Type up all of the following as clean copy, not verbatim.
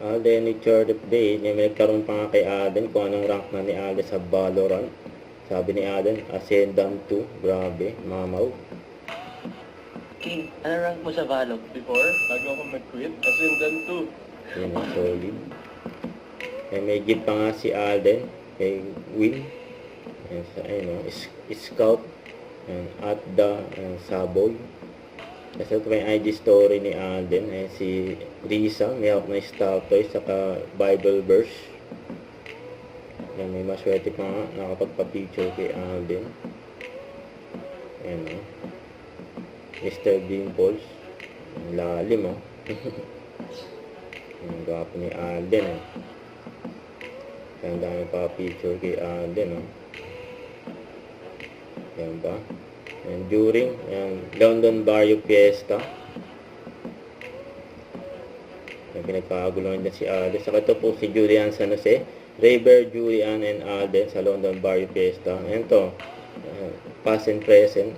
Alden Richard update. May nagkaroon pa nga kay Alden kung anong rank na ni Alden sa Valorant. Sabi ni Alden, Ascendant 2. Grabe, mamaw. King, ano rank mo sa Valo? Before, bago ako mag-quit, Ascendant 2. Yan ang solid. May gift pa nga si Alden kay Win. Yan sa Scout. Yan, at the Saboy. Kasi ito may ID story ni Alden. Si Risa, may hawak na Star Toys, saka Bible verse. Yan, may maswerte pa nga nakapagpa-picture kay Alden. Yan, Mr. Dimples. Lalim, Ang gwapo ni Alden, Ang dami pa picture kay Alden, Yan ba? And during London Barrio Fiesta, pinagkakaguluhan din si Alden. Saka ito po si Julian San Jose, Rayber, Julian, and Alden sa London Barrio Fiesta. Ayan to, past and present.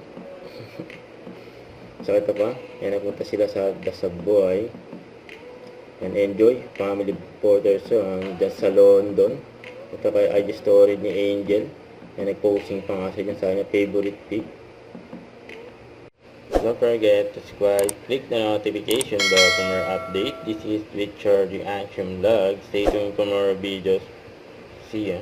Saka ito pa, napunta sila sa Dasabuhay. And enjoy, family photos dyan sa London. Ito kay IG story ni Angel. Nag-posting pa nga siya dyan sa kanya favorite pic. Don't forget to subscribe, click the notification bell for more update. This is Richard Reaction Vlog. Stay tuned for more videos. See ya.